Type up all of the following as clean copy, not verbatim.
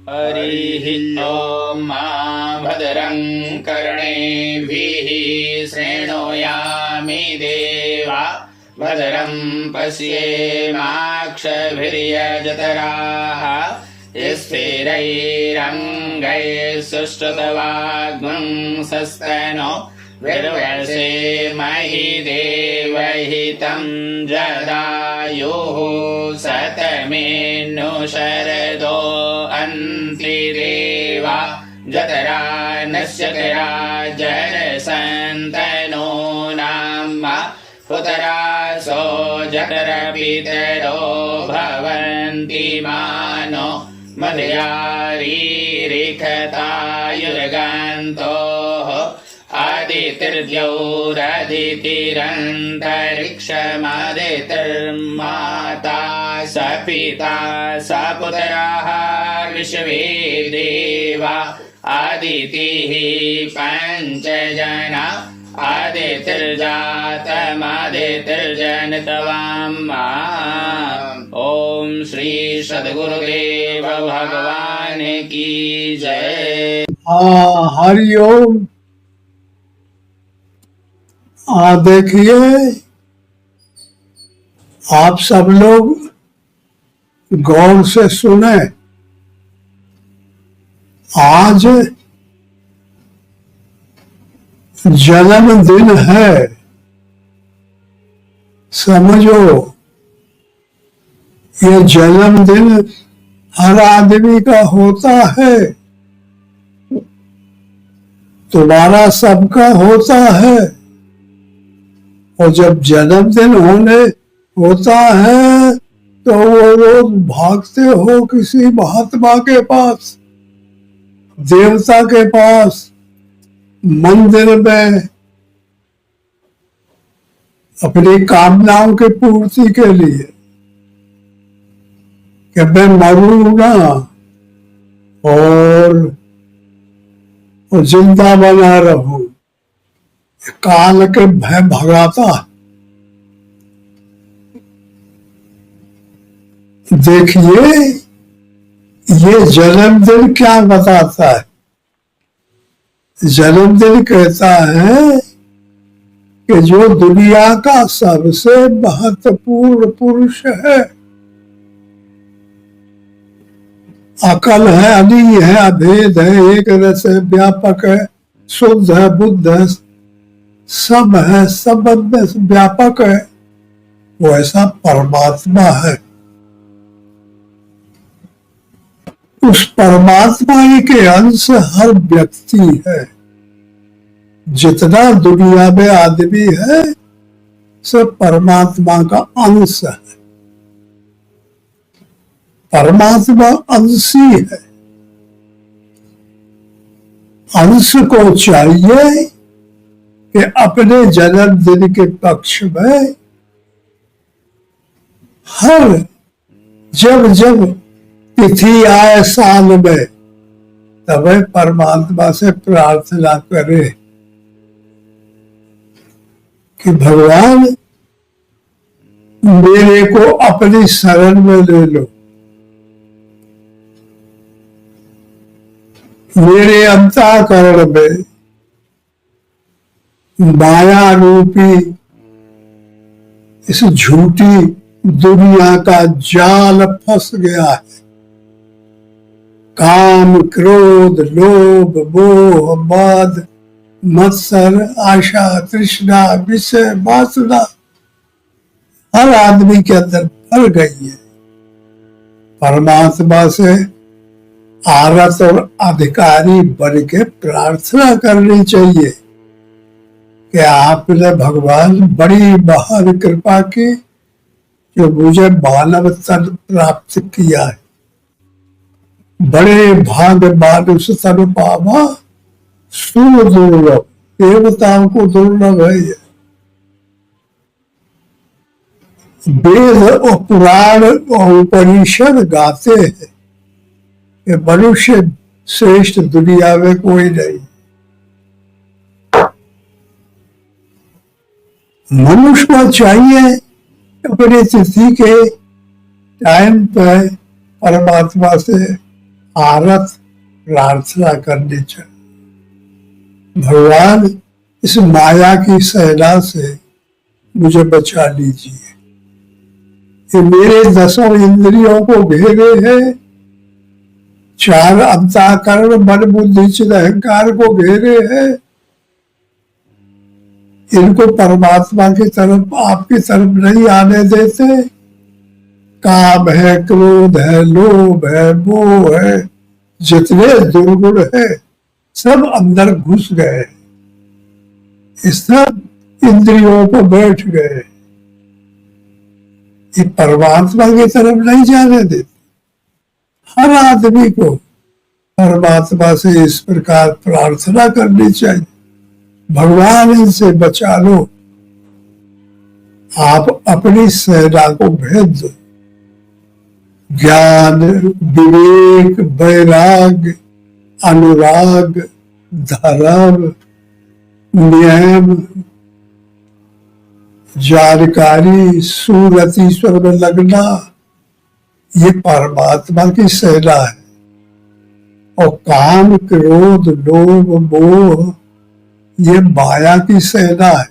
हरिः ॐ मा भद्रं कर्णेभिः शृणुयामि देवा भद्रं पश्येमाक्षभिर्यजतराः स्थिरैरङ्गैः सुष्ठुतवाग्मुंसस्तनो विर्वसेमहि देवहितं जदायुः शतमेनु शरदो अन्तिदेवा जतरा नश्यतरा जनसन्तनो नाम पुतरासो जठरपितरो भवन्ति मानो मदयारीरिखतायुर्गन्तोः आदितिर्द्यौरदितिरन्तरिक्षमादितिर्माता स पिता स पुत्रः विश्वे देवा आदितिः पञ्चजना आदितिर्जातमादितिर्जनितवाम्मा। ओम श्री सद्गुरुदेव भगवान की जय। हरिओम। देखिए, आप सब लोग गौर से सुने। आज जन्मदिन है, समझो। ये जन्मदिन हर आदमी का होता है, तुम्हारा सबका होता है। और जब जन्मदिन होता है तो वो रोज भागते हो किसी महात्मा के पास, देवता के पास, मंदिर में अपनी कामनाओं की पूर्ति के लिए कि मैं मरूं ना और जिंदा बना रहूं। काल के भय भगाता। देखिए, ये जन्मदिन क्या बताता है? जन्मदिन कहता है कि जो दुनिया का सबसे महत्वपूर्ण पुरुष है, अकल है, अनीय है, अभेद है, एक रस है, व्यापक है, शुद्ध है, बुद्ध है, सब है, सब में व्यापक है, वो ऐसा परमात्मा है। उस परमात्मा के अंश हर व्यक्ति है। जितना दुनिया में आदमी है सब परमात्मा का अंश है। परमात्मा अंशी है। अंश को चाहिए कि अपने जन्मदिन के पक्ष में हर जब तिथि आए साल में तब परमात्मा से प्रार्थना करे कि भगवान मेरे को अपनी शरण में ले लो, मेरे अंतःकरण में माया रूपी इस झूठी दुनिया का जाल फंस गया है। काम, क्रोध, लोभ, मोह, मद, मत्सर, आशा, तृष्णा, विषय, वासना हर आदमी के अंदर भर गई है। परमात्मा से आरत और अधिकारी बन के प्रार्थना करनी चाहिए कि आपने भगवान बड़ी महान कृपा की जो मुझे मानव तन प्राप्त किया है। बड़े भाग्य मानुष तन पावा सुदुर्लभ, देवताओं को दुर्लभ है ये। वेद और पुराण और उपनिषद गाते हैं कि मनुष्य श्रेष्ठ दुनिया में कोई नहीं। मनुष्य को चाहिए अपनी तिथि के टाइम पर परमात्मा से आरत प्रार्थना करनी चाहिए। भगवान, इस माया की सेना से मुझे बचा लीजिए। ये मेरे 10 इंद्रियों को घेरे है, 4 अंतःकरण मन बुद्धि चित्त अहंकार को घेरे है। इनको परमात्मा की तरफ, आपकी तरफ नहीं आने देते। काम है, क्रोध है, लोभ है, मोह है, जितने दुर्गुण है सब अंदर घुस गए, इस सब इंद्रियों को बैठ गए। ये परमात्मा की तरफ नहीं जाने देते। हर आदमी को परमात्मा से इस प्रकार प्रार्थना करनी चाहिए, भगवान इनसे बचा लो। आप अपनी सेना को भेज दो। ज्ञान, विवेक, वैराग्य, अनुराग, धर्म, नियम, जानकारी, सूरत ईश्वर में लगना, ये परमात्मा की सेना है। और काम, क्रोध, लोभ, मोह, ये माया की सेना है।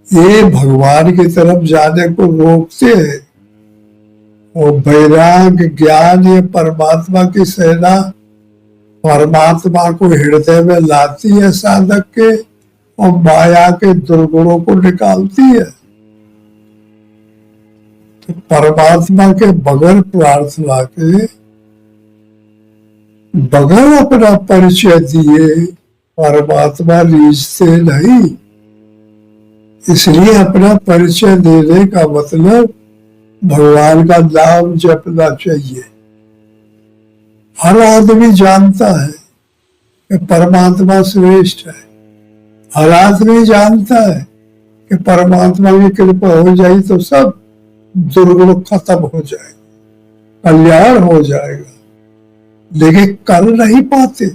ये भगवान की तरफ जाने को रोकते हैं। और वैराग्य, ज्ञान, ये परमात्मा की सेना परमात्मा को हृदय में लाती है साधक के, और माया के दुर्गुणों को निकालती है। तो परमात्मा के बगैर प्रार्थना के, बगैर अपना परिचय दिए परमात्मा रीझते नहीं। इसलिए अपना परिचय देने का मतलब भगवान का नाम जपना चाहिए। हर आदमी जानता है कि परमात्मा श्रेष्ठ है। हर आदमी जानता है कि परमात्मा की कृपा हो जाए तो सब दुर्गुण खत्म हो जाएगा, कल्याण हो जाएगा। लेकिन कर नहीं पाते।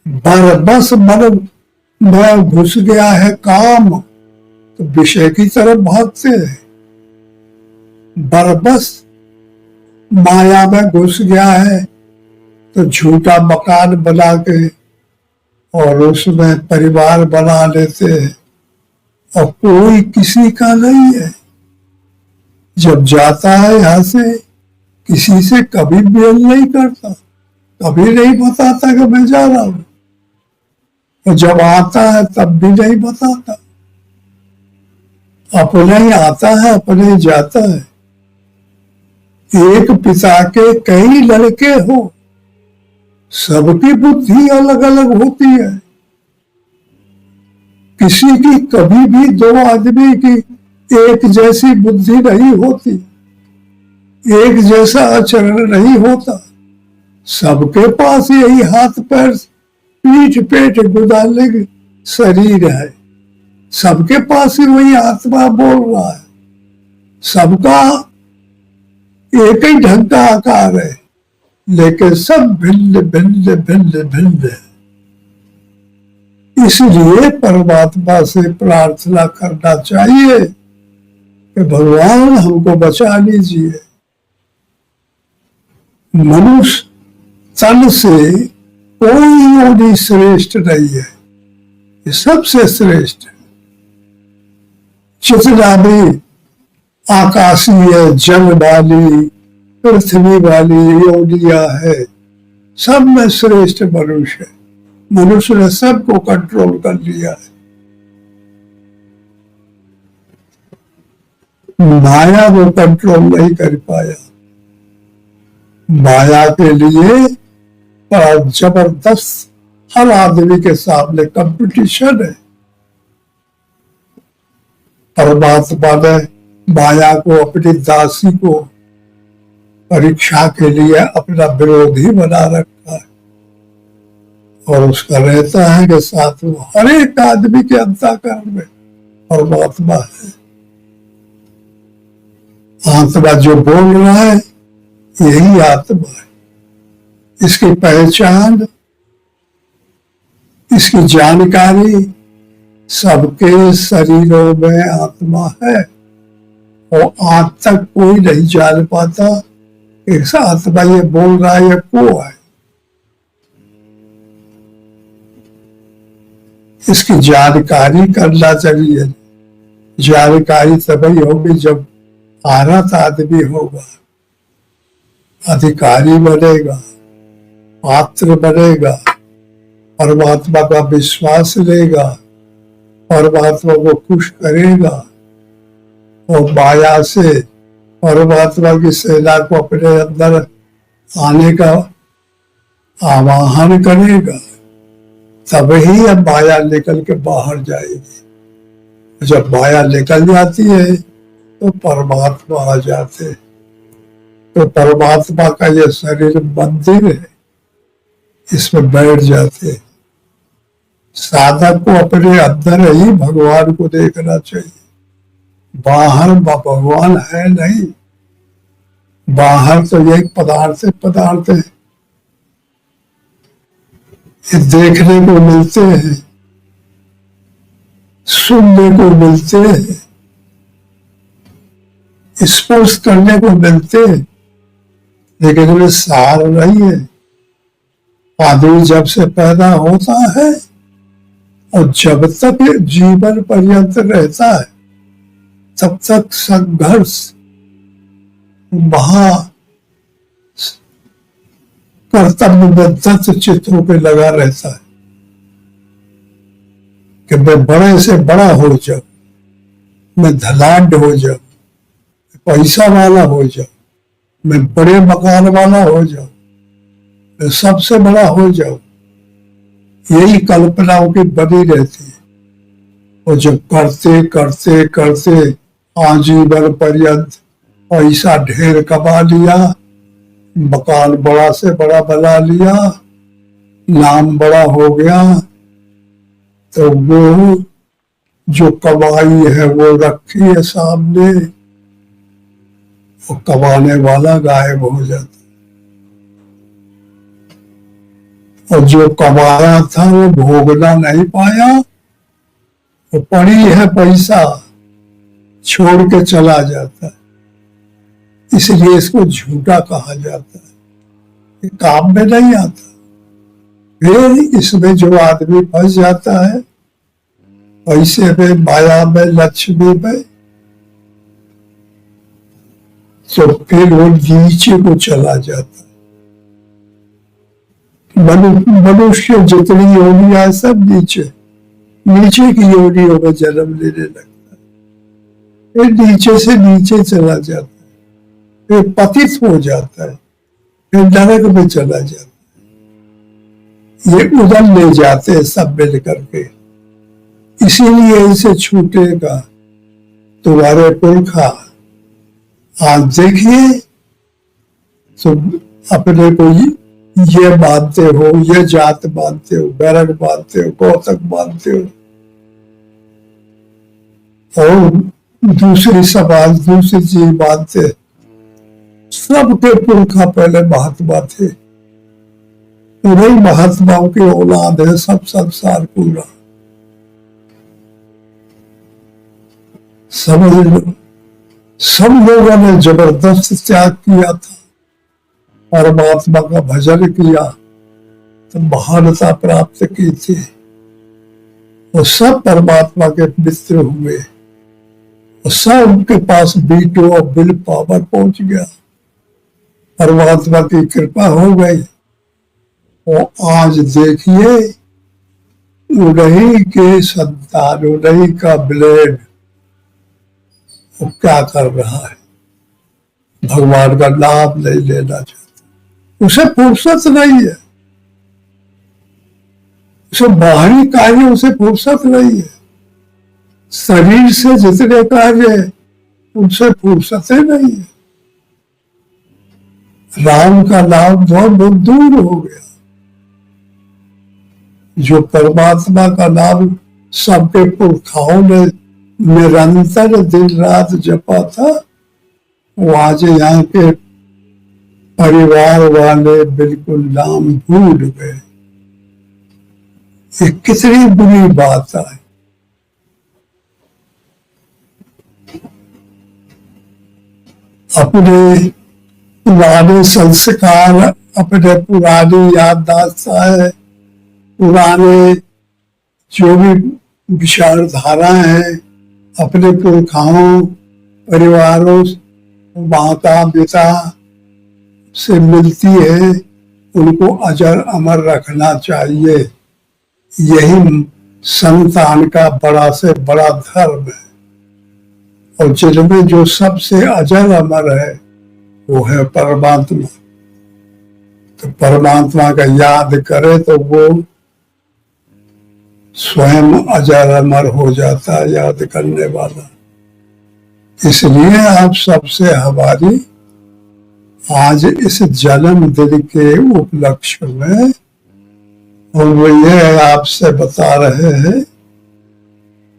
बस मन में घुस गया है काम, तो विषय की तरफ भागते हैं। बरबस माया में घुस गया है तो झूठा मकान बना के और उसमें परिवार बना लेते हैं, और कोई किसी का नहीं है। जब जाता है यहां से, किसी से कभी मेल नहीं करता, कभी नहीं बताता कि मैं जा रहा हूं। और जब आता है तब भी नहीं बताता। अपने ही आता है, अपने ही जाता है। एक पिता के कई लड़के हो, सबकी बुद्धि अलग अलग होती है। किसी की कभी भी 2 आदमी की एक जैसी बुद्धि नहीं होती, एक जैसा आचरण नहीं होता। सबके पास यही हाथ पैर, पीठ पेट गुदाले शरीर है। सबके पास ही वही आत्मा बोल रहा है। सबका एक ही ढंग का आकार है, लेकिन सब भिन्न भिन्न भिन्न भिन्न है। इसलिए परमात्मा से प्रार्थना करना चाहिए कि भगवान हमको बचा लीजिए। मनुष्य तन से कोई योनि श्रेष्ठ नहीं है, ये सबसे श्रेष्ठ है। जितना भी आकाशीय, जल वाली, पृथ्वी वाली योनिया है, सब में श्रेष्ठ मनुष्य है। मनुष्य ने सबको कंट्रोल कर लिया है। माया को कंट्रोल नहीं कर पाया। माया के लिए बड़ा जबरदस्त हर आदमी के सामने कंपटीशन है। परमात्मा ने माया को, अपनी दासी को परीक्षा के लिए अपना विरोधी बना रखा है। और उसका रहता है कि साथ में हर एक आदमी के अंतःकरण में परमात्मा है। आत्मा जो बोल रहा है यही आत्मा है। इसकी पहचान, इसकी जानकारी सबके शरीरों में आत्मा है, और आज तक कोई नहीं जान पाता एक आत्मा ये बोल रहा है, ये को है। इसकी जानकारी करना चाहिए। जानकारी तभी होगी जब आरत आदमी होगा, अधिकारी बनेगा, पात्र बनेगा, परमात्मा का विश्वास लेगा, परमात्मा को खुश करेगा और माया से परमात्मा की सेना को अपने अंदर आने का आवाहन करेगा, तभी अब माया निकल के बाहर जाएगी। जब माया निकल जाती है तो परमात्मा आ जाते हैं। तो परमात्मा का ये शरीर मंदिर है, इसमें बैठ जाते हैं। साधक को अपने अंदर ही भगवान को देखना चाहिए। बाहर भगवान है नहीं, बाहर तो यही पदार्थ है, ये देखने को मिलते हैं, सुनने को मिलते हैं, स्पर्श करने को मिलते हैं, लेकिन वे सार नहीं है। आदमी जब से पैदा होता है और जब तक जीवन पर्यंत रहता है तब तक संघर्ष महा कर्तव्य में दत्त चित्त होकर लगा रहता है कि मैं बड़े से बड़ा हो जाऊं, मैं धनाढ्य हो जाऊं, पैसा वाला हो जाऊं, मैं बड़े मकान वाला हो जाऊं, मैं सबसे बड़ा हो जाऊं। यही कल्पनाओं की बनी रहती है। और जब करते करते करते आजीवन पर्यंत पैसा ढेर कमा लिया, मकान बड़ा से बड़ा बना लिया, नाम बड़ा हो गया, तो वो जो कमाई है वो रखी है सामने, वो कमाने वाला गायब हो जाता। और जो कमाया था वो भोगना नहीं पाया, वो पड़ी है पैसा, छोड़ के चला जाता है। इसलिए इसको झूठा कहा जाता है, ये काम में नहीं आता। फिर इसमें जो आदमी फंस जाता है पैसे में, माया में, लक्ष्मी में, तो फिर वो नीचे को चला जाता है। मनुष्य जितनी योनियां है सब नीचे की योनियों में जन्म लेने लगता है, फिर नीचे से नीचे चला जाता है, फिर पतित हो जाता है, फिर नरक में चला जाता है। ये उधर ले जाते हैं सब मिल करके। इसीलिए इसे छूटेगा तुम्हारे पुरखा। आज देखिए तो अपने को ये मानते हो, ये जात मानते हो, बैरक मानते हो, कौतक मानते हो, और दूसरी समाज, दूसरी चीज मानते। सबके पुरखा पहले महात्मा थे, पूरे महात्माओं की औलाद है सब संसार पूरा। समझ लो, सब लोगों ने जबरदस्त त्याग किया था, परमात्मा का भजन किया तो महानता प्राप्त की थी। वो सब परमात्मा के मित्र हुए और सब के पास बीटो और बिल पावर पहुंच गया, परमात्मा की कृपा हो गई। और आज देखिए उन्हीं के संतान, उन्हीं का ब्लेड वो क्या कर रहा है, भगवान का नाम नहीं लेना चाहता, उसे फुर्सत नहीं है, उसे बाहरी कार्यों से फुर्सत नहीं है, शरीर से जितने कार्य है उनसे फुर्सत नहीं है। राम का नाम बहुत दूर हो गया। जो परमात्मा का नाम सबके पुरखाओं ने निरंतर दिन रात जपा था, वो आज यहाँ के परिवार वाले बिल्कुल नाम भूल गए। ये कितनी बुरी बात है। अपने पुराने संस्कार, अपने पुरानी याददाश्तें, पुराने जो भी विचारधारा है, अपने पुरखाओं, परिवारों, माता पिता से मिलती है, उनको अजर अमर रखना चाहिए। यही संतान का बड़ा से बड़ा धर्म है। और जिनमें जो सबसे अजर अमर है वो है परमात्मा। तो परमात्मा का याद करे तो वो स्वयं अजर अमर हो जाता है याद करने वाला। इसलिए आप सबसे हमारी आज इस जन्मदिन के उपलक्ष्य में, और वो ये आपसे बता रहे हैं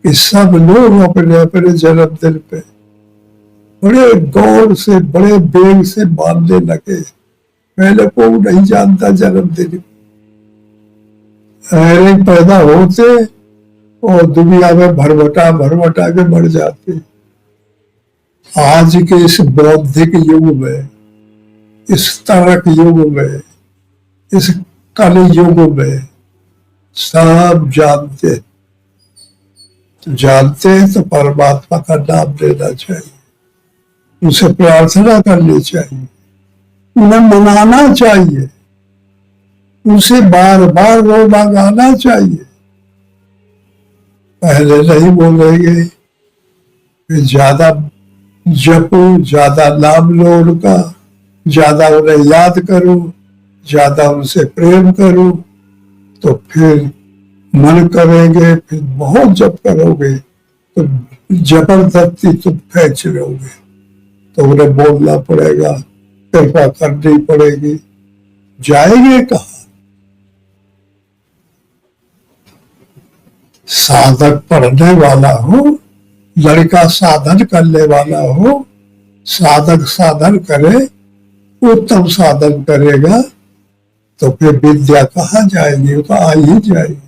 कि सब लोग अपने अपने जन्मदिन पे बड़े गौर से, बड़े बेग से मानने लगे। पहले को नहीं जानता जन्मदिन, अरे पैदा होते और दुनिया में भरभटा भरभटा के बढ़ जाते। आज के इस बौद्धिक युग में, इस तर्क युग में, इस कल युग में सब जानते तो परमात्मा का नाम लेना चाहिए, उनसे प्रार्थना करनी चाहिए, उन्हें मनाना चाहिए, उनसे बार बार रोना गाना चाहिए। पहले नहीं बोलेंगे कि ज्यादा जपो, ज्यादा नाम लो उनका, ज्यादा उन्हें याद करो, ज्यादा उनसे प्रेम करो, तो फिर मन करेंगे, फिर बहुत जप करोगे तो जबरदस्ती तुम खेच लोगे, तो उन्हें बोलना पड़ेगा, कृपा करनी पड़ेगी। जाएंगे कहाँ? साधक पढ़ने वाला हो, लड़का साधन करने वाला हो, साधक साधन करे, उत्तम साधन करेगा, तो फिर विद्या कहाँ जाएगी? वो तो आ ही जाएगी।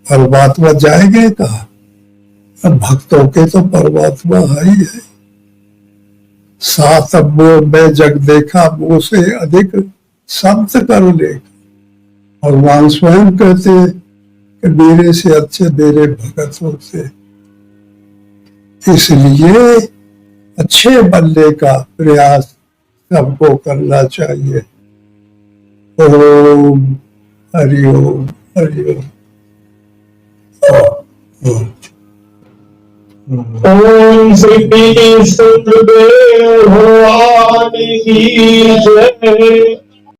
परमात्मा जाएंगे कहाँ? अब भक्तों के तो परमात्मा है ही है। सात मोह में जग देखा, मोह से अधिक संत कर लेगा। और वहां स्वयं कहते कि मेरे से अच्छे मेरे भगत होते। इसलिए अच्छे बनने का प्रयास सबको करना चाहिए। ओम हरि ओम, हरि ओम। ओम श्री सतगुरु भगवान की जय।